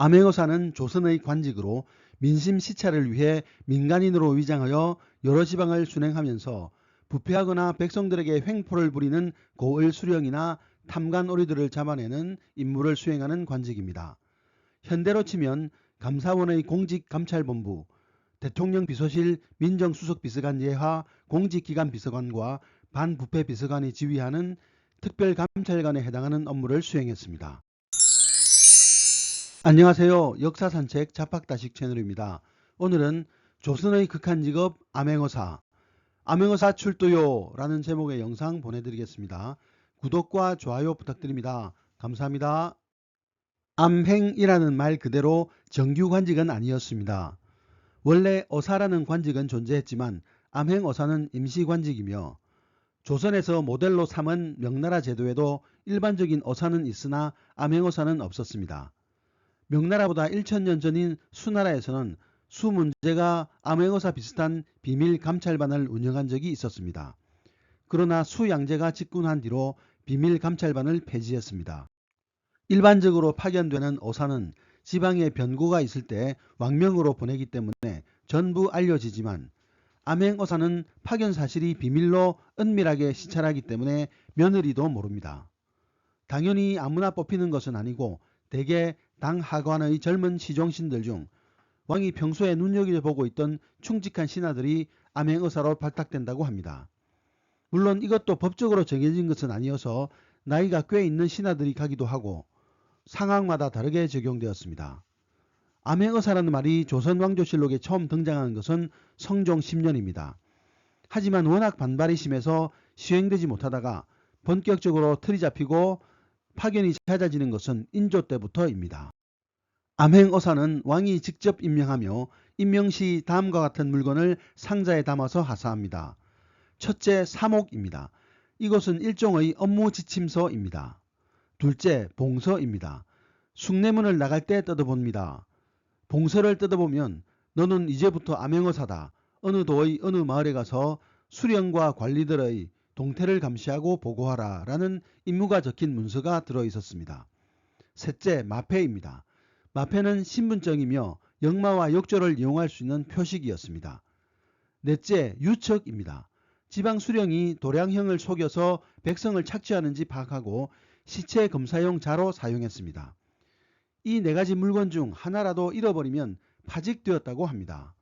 암행어사는 조선의 관직으로 민심 시찰을 위해 민간인으로 위장하여 여러 지방을 순행하면서 부패하거나 백성들에게 횡포를 부리는 고을 수령이나 탐관 오리들을 잡아내는 임무를 수행하는 관직입니다. 현대로 치면 감사원의 공직감찰본부, 대통령 비서실 민정수석비서관 예하 공직기관 비서관과 반부패 비서관이 지휘하는 특별감찰관에 해당하는 업무를 수행했습니다. 안녕하세요. 역사산책 자팍다식 채널입니다. 오늘은 조선의 극한직업 암행어사, 암행어사 출두요 라는 제목의 영상 보내드리겠습니다. 구독과 좋아요 부탁드립니다. 감사합니다. 암행이라는 말 그대로 정규 관직은 아니었습니다. 원래 어사라는 관직은 존재했지만 암행어사는 임시관직이며 조선에서 모델로 삼은 명나라 제도에도 일반적인 어사는 있으나 암행어사는 없었습니다. 명나라보다 1000년 전인 수나라에서는 수문제가 암행어사 비슷한 비밀 감찰반을 운영한 적이 있었습니다. 그러나 수양제가 집권한 뒤로 비밀 감찰반을 폐지했습니다. 일반적으로 파견되는 어사는 지방에 변고가 있을 때 왕명으로 보내기 때문에 전부 알려지지만 암행어사는 파견 사실이 비밀로 은밀하게 시찰하기 때문에 며느리도 모릅니다. 당연히 아무나 뽑히는 것은 아니고 대개 당 하관의 젊은 시종신들 중 왕이 평소에 눈여겨보고 있던 충직한 신하들이 암행어사로 발탁된다고 합니다. 물론 이것도 법적으로 정해진 것은 아니어서 나이가 꽤 있는 신하들이 가기도 하고 상황마다 다르게 적용되었습니다. 암행어사라는 말이 조선왕조실록에 처음 등장한 것은 성종 10년입니다. 하지만 워낙 반발이 심해서 시행되지 못하다가 본격적으로 틀이 잡히고 파견이 잦아지는 것은 인조 때부터입니다. 암행어사는 왕이 직접 임명하며 임명 시 다음과 같은 물건을 상자에 담아서 하사합니다. 첫째, 사목입니다. 이것은 일종의 업무 지침서입니다. 둘째, 봉서입니다. 숭례문을 나갈 때 뜯어봅니다. 봉서를 뜯어보면 너는 이제부터 암행어사다. 어느 도의 어느 마을에 가서 수령과 관리들의 동태를 감시하고 보고하라 라는 임무가 적힌 문서가 들어있었습니다. 셋째, 마패입니다. 마패는 신분증이며 역마와 역조를 이용할 수 있는 표식이었습니다. 넷째, 유척입니다. 지방 수령이 도량형을 속여서 백성을 착취하는지 파악하고 시체 검사용 자로 사용했습니다. 이 네 가지 물건 중 하나라도 잃어버리면 파직되었다고 합니다.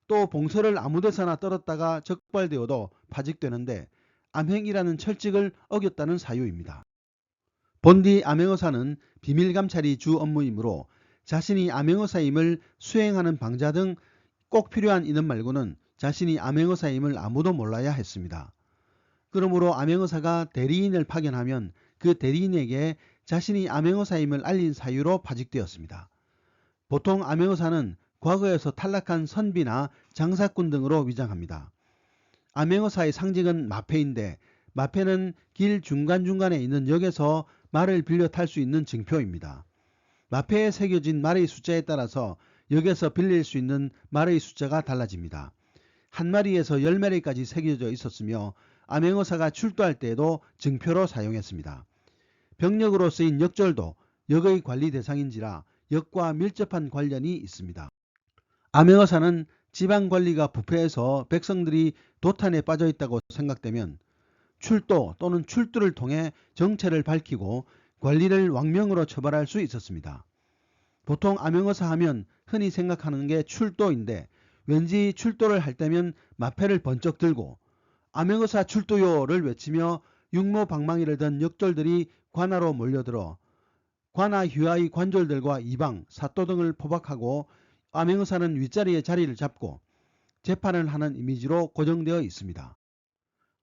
또 봉서를 아무 데서나 떨었다가 적발되어도 파직되는데 암행이라는 철칙을 어겼다는 사유입니다. 본디 암행어사는 비밀감찰이 주 업무이므로 자신이 암행어사임을 수행하는 방자 등 꼭 필요한 인원 말고는 자신이 암행어사임을 아무도 몰라야 했습니다. 그러므로 암행어사가 대리인을 파견하면 그 대리인에게 자신이 암행어사임을 알린 사유로 파직되었습니다. 보통 암행어사는 과거에서 탈락한 선비나 장사꾼 등으로 위장합니다. 암행어사의 상징은 마패인데 마패는 길 중간중간에 있는 역에서 말을 빌려 탈 수 있는 증표입니다. 마패에 새겨진 말의 숫자에 따라서 역에서 빌릴 수 있는 말의 숫자가 달라집니다. 한 마리에서 10마리까지 새겨져 있었으며 암행어사가 출두할 때에도 증표로 사용했습니다. 병력으로 쓰인 역졸도 역의 관리 대상인지라 역과 밀접한 관련이 있습니다. 암행어사는 지방관리가 부패해서 백성들이 도탄에 빠져 있다고 생각되면 출도 또는 출두를 통해 정체를 밝히고 관리를 왕명으로 처벌할 수 있었습니다. 보통 암행어사 하면 흔히 생각하는 게 출도인데 왠지 출도를 할 때면 마패를 번쩍 들고 암행어사 출두요를 외치며 육모방망이를 든 역졸들이 관하로 몰려들어 관하 휘하의 관졸들과 이방, 사또 등을 포박하고 암행어사는 윗자리에 자리를 잡고 재판을 하는 이미지로 고정되어 있습니다.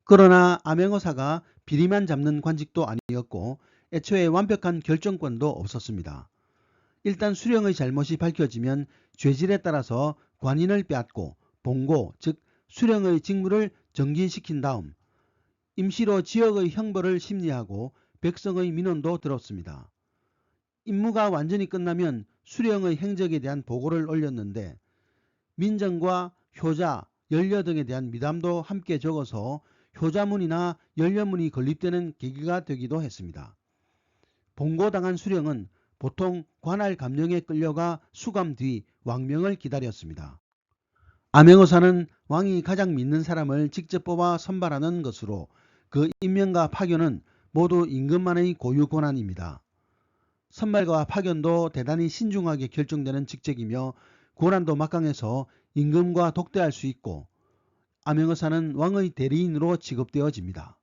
그러나 암행어사가 비리만 잡는 관직도 아니었고 애초에 완벽한 결정권도 없었습니다. 일단 수령의 잘못이 밝혀지면 죄질에 따라서 관인을 빼앗고 봉고 즉 수령의 직무를 정진시킨 다음 임시로 지역의 형벌을 심리하고 백성의 민원도 들었습니다. 임무가 완전히 끝나면 수령의 행적에 대한 보고를 올렸는데 민정과 효자, 연려 등에 대한 미담도 함께 적어서 효자문이나 연려문이 건립되는 계기가 되기도 했습니다. 봉고당한 수령은 보통 관할 감령에 끌려가 수감 뒤 왕명을 기다렸습니다. 암행어사는 왕이 가장 믿는 사람을 직접 뽑아 선발하는 것으로 그 임명과 파견은 모두 임금만의 고유 권한입니다. 선발과 파견도 대단히 신중하게 결정되는 직책이며 권한도 막강해서 임금과 독대할 수 있고 암행어사는 왕의 대리인으로 취급되어집니다.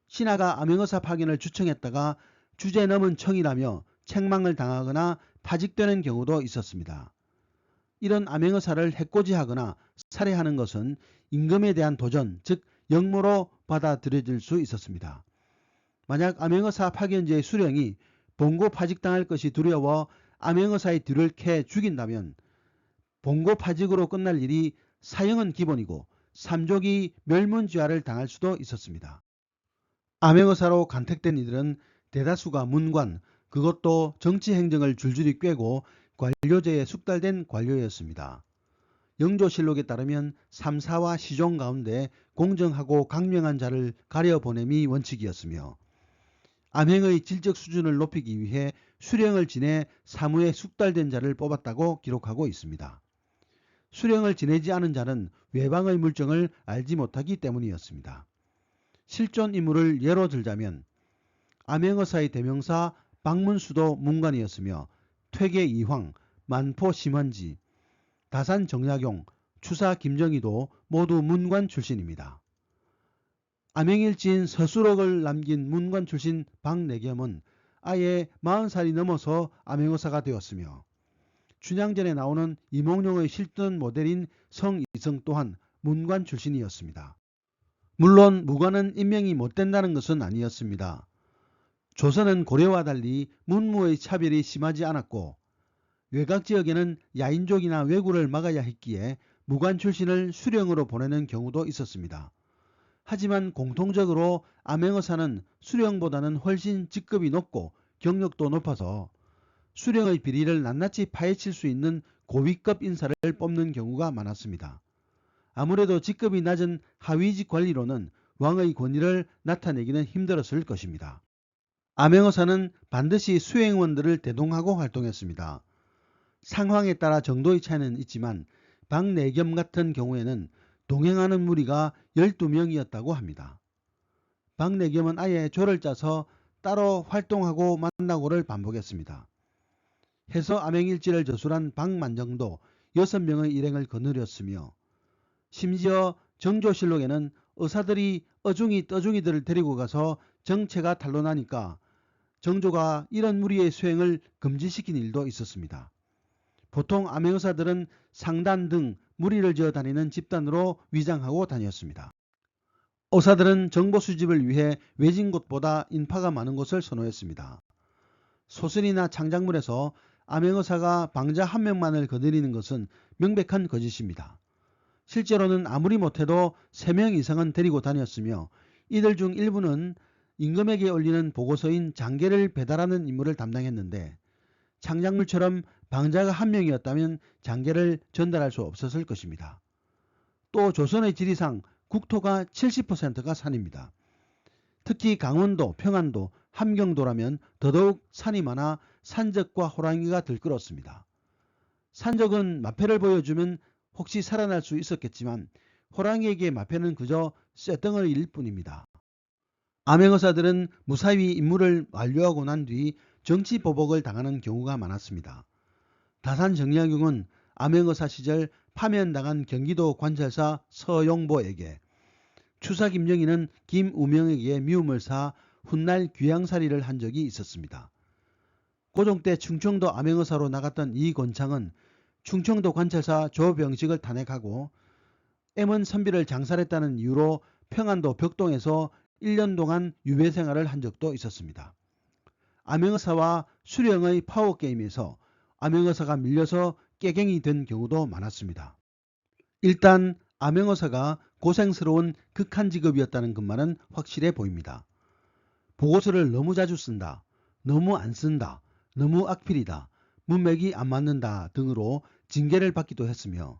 신하가 암행어사 파견을 추청했다가 주제 넘은 청이라며 책망을 당하거나 파직되는 경우도 있었습니다. 이런 암행어사를 해코지하거나 살해하는 것은 임금에 대한 도전, 즉 역모로 받아들여질 수 있었습니다. 만약 암행어사 파견지의 수령이 봉고 파직당할 것이 두려워 암행어사의 뒤를 캐 죽인다면 봉고 파직으로 끝날 일이 사형은 기본이고 삼족이 멸문지화를 당할 수도 있었습니다. 암행어사로 간택된 이들은 대다수가 문관, 그것도 정치행정을 줄줄이 꿰고 관료제에 숙달된 관료였습니다. 영조실록에 따르면 삼사와 시종 가운데 공정하고 강명한 자를 가려보냄이 원칙이었으며 암행의 질적 수준을 높이기 위해 수령을 지내 사무에 숙달된 자를 뽑았다고 기록하고 있습니다. 수령을 지내지 않은 자는 외방의 물정을 알지 못하기 때문이었습니다. 실존 인물을 예로 들자면 암행어사의 대명사 박문수도 문관이었으며 퇴계 이황, 만포 심환지, 다산 정약용, 추사 김정희도 모두 문관 출신입니다. 암행일지인 서수록을 남긴 문관 출신 박내겸은 아예 40살이 넘어서 암행어사가 되었으며 춘향전에 나오는 이몽룡의 실존 모델인 성이성 또한 문관 출신이었습니다. 물론 무관은 임명이 못된다는 것은 아니었습니다. 조선은 고려와 달리 문무의 차별이 심하지 않았고 외곽지역에는 야인족이나 왜구를 막아야 했기에 무관 출신을 수령으로 보내는 경우도 있었습니다. 하지만 공통적으로 암행어사는 수령보다는 훨씬 직급이 높고 경력도 높아서 수령의 비리를 낱낱이 파헤칠 수 있는 고위급 인사를 뽑는 경우가 많았습니다. 아무래도 직급이 낮은 하위직 관리로는 왕의 권위를 나타내기는 힘들었을 것입니다. 암행어사는 반드시 수행원들을 대동하고 활동했습니다. 상황에 따라 정도의 차이는 있지만 박내겸 같은 경우에는 동행하는 무리가 12명이었다고 합니다. 박내겸은 아예 조를 짜서 따로 활동하고 만나고를 반복했습니다. 해서 암행일지를 저술한 박만정도 6명의 일행을 거느렸으며 심지어 정조실록에는 의사들이 어중이 떠중이들을 데리고 가서 정체가 탄로나니까 정조가 이런 무리의 수행을 금지시킨 일도 있었습니다. 보통 암행의사들은 상단 등 무리를 지어 다니는 집단으로 위장하고 다녔습니다. 의사들은 정보 수집을 위해 외진 곳보다 인파가 많은 곳을 선호했습니다. 소설이나 창작물에서 암행의사가 방자 한 명만을 거느리는 것은 명백한 거짓입니다. 실제로는 아무리 못해도 3명 이상은 데리고 다녔으며 이들 중 일부는 임금에게 올리는 보고서인 장계를 배달하는 임무를 담당했는데 창작물처럼 방자가 1명이었다면 장계를 전달할 수 없었을 것입니다. 또 조선의 지리상 국토가 70%가 산입니다. 특히 강원도, 평안도, 함경도라면 더더욱 산이 많아 산적과 호랑이가 들끓었습니다. 산적은 마패를 보여주면 혹시 살아날 수 있었겠지만 호랑이에게 마패는 그저 쇳덩어리일 뿐입니다. 암행의사들은 무사히 임무를 완료하고 난 뒤 정치보복을 당하는 경우가 많았습니다. 다산 정약용은 암행의사 시절 파면당한 경기도 관찰사 서용보에게, 추사 김정희는 김우명에게 미움을 사 훗날 귀양살이를 한 적이 있었습니다. 고종 때 충청도 암행의사로 나갔던 이 권창은 충청도 관찰사 조병식을 탄핵하고 M 선비를 장살했다는 이유로 평안도 벽동에서 1년 동안 유배 생활을 한 적도 있었습니다. 암행의사와 수령의 파워게임에서 암행의사가 밀려서 깨갱이 된 경우도 많았습니다. 일단 암행의사가 고생스러운 극한 직업이었다는 것만은 확실해 보입니다. 보고서를 너무 자주 쓴다, 너무 안 쓴다, 너무 악필이다, 문맥이 안 맞는다 등으로 징계를 받기도 했으며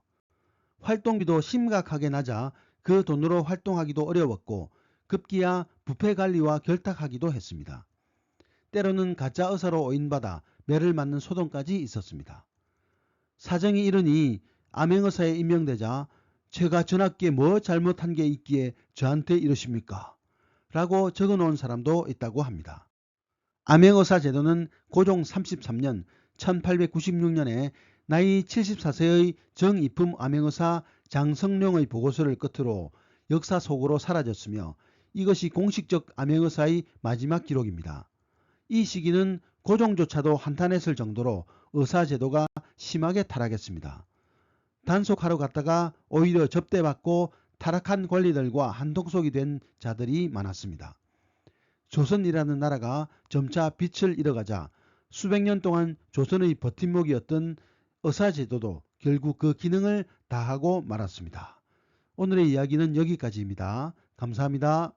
활동비도 심각하게 낮아 그 돈으로 활동하기도 어려웠고 급기야 부패 관리와 결탁하기도 했습니다. 때로는 가짜 의사로 오인받아 매를 맞는 소동까지 있었습니다. 사정이 이러니 암행어사에 임명되자 제가 전학기에 뭐 잘못한 게 있기에 저한테 이러십니까? 라고 적어놓은 사람도 있다고 합니다. 암행어사 제도는 고종 33년 1896년에 나이 74세의 정이품 암행어사 장성룡의 보고서를 끝으로 역사 속으로 사라졌으며 이것이 공식적 암행어사의 마지막 기록입니다. 이 시기는 고종조차도 한탄했을 정도로 의사제도가 심하게 타락했습니다. 단속하러 갔다가 오히려 접대받고 타락한 관리들과 한통속이 된 자들이 많았습니다. 조선이라는 나라가 점차 빛을 잃어가자 수백 년 동안 조선의 버팀목이었던 의사제도도 결국 그 기능을 다하고 말았습니다. 오늘의 이야기는 여기까지입니다. 감사합니다.